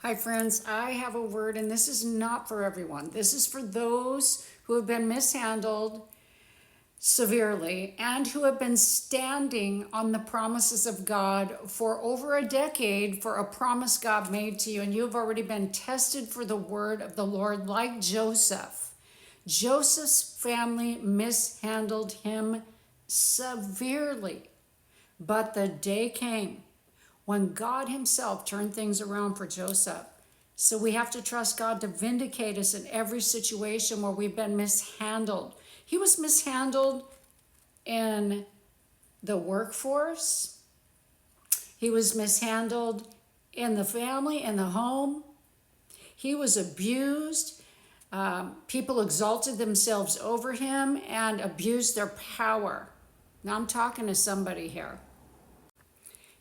Hi, friends. I have a word, and this is not for everyone. This is for those who have been mishandled severely and who have been standing on the promises of God for over a decade for a promise God made to you, and you have already been tested for the word of the Lord, like Joseph. Joseph's family mishandled him severely, but the day came when God himself turned things around for Joseph. So we have to trust God to vindicate us in every situation where we've been mishandled. He was mishandled in the workforce. He was mishandled in the family, in the home. He was abused. People exalted themselves over him and abused their power. Now I'm talking to somebody here.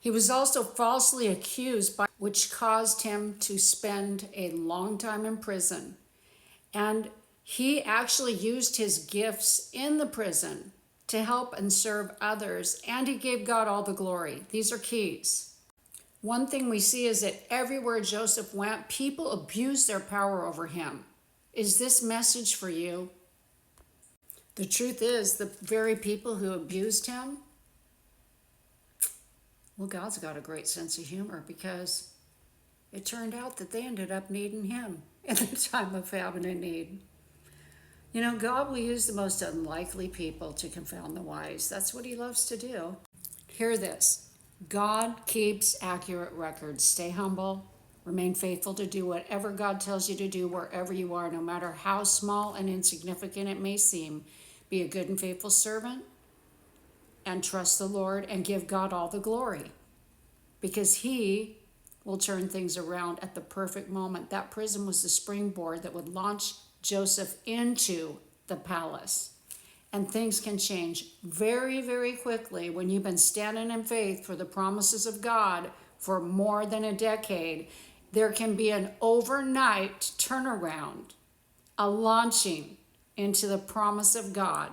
He was also falsely accused, which caused him to spend a long time in prison. And he actually used his gifts in the prison to help and serve others, and he gave God all the glory. These are keys. One thing we see is that everywhere Joseph went, people abused their power over him. Is this message for you? The truth is, the very people who abused him, well, God's got a great sense of humor, because it turned out that they ended up needing him in the time of famine and need. You know, God will use the most unlikely people to confound the wise. That's what he loves to do. Hear this. God keeps accurate records. Stay humble. Remain faithful to do whatever God tells you to do wherever you are, no matter how small and insignificant it may seem. Be a good and faithful servant, and trust the Lord, and give God all the glory, because he will turn things around at the perfect moment. That prison was the springboard that would launch Joseph into the palace. And things can change very, very quickly when you've been standing in faith for the promises of God for more than a decade. There can be an overnight turnaround, a launching into the promise of God.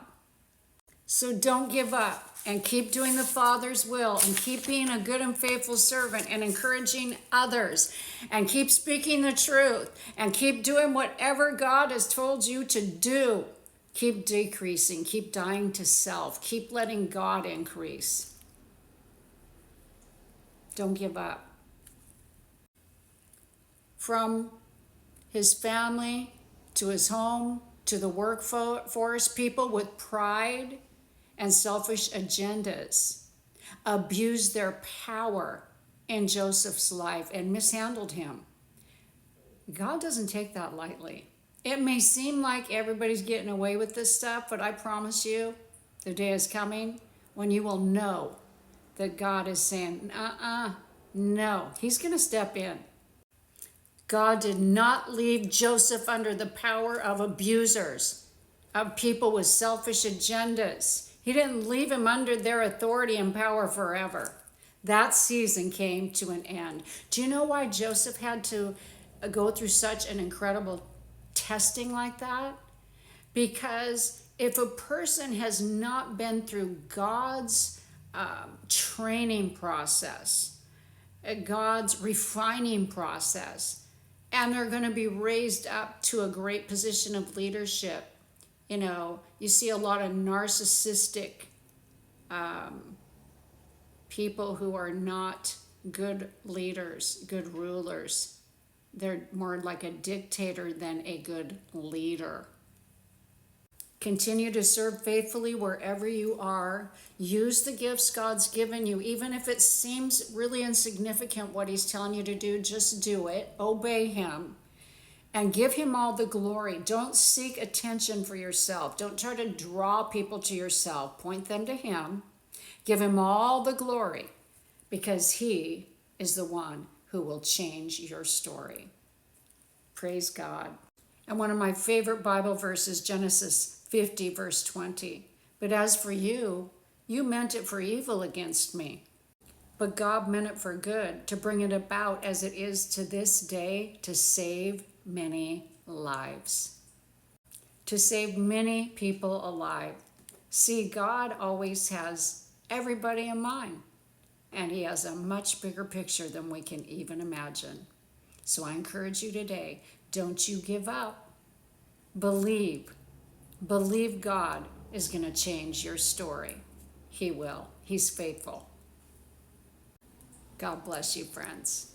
So don't give up, and keep doing the Father's will, and keep being a good and faithful servant and encouraging others, and keep speaking the truth, and keep doing whatever God has told you to do. Keep decreasing, keep dying to self, keep letting God increase. Don't give up. From his family to his home to the workforce, people with pride and selfish agendas abused their power in Joseph's life and mishandled him. God doesn't take that lightly. It may seem like everybody's getting away with this stuff, but I promise you, the day is coming when you will know that God is saying, no, he's going to step in. God did not leave Joseph under the power of abusers, of people with selfish agendas. He didn't leave him under their authority and power forever. That season came to an end. Do you know why Joseph had to go through such an incredible testing like that? Because if a person has not been through God's training process, God's refining process, and they're going to be raised up to a great position of leadership. You know, you see a lot of narcissistic people who are not good leaders, good rulers. They're more like a dictator than a good leader. Continue to serve faithfully wherever you are. Use the gifts God's given you. Even if it seems really insignificant what he's telling you to do, just do it. Obey him. And give him all the glory. Don't seek attention for yourself. Don't try to draw people to yourself. Point them to him. Give him all the glory, because he is the one who will change your story. Praise God. And one of my favorite Bible verses, Genesis 50, verse 20. But as for you, you meant it for evil against me, but God meant it for good, to bring it about as it is to this day, to save many lives. To save many people alive. See, God always has everybody in mind, and he has a much bigger picture than we can even imagine. So I encourage you today, don't you give up. Believe. Believe God is going to change your story. He will. He's faithful. God bless you, friends.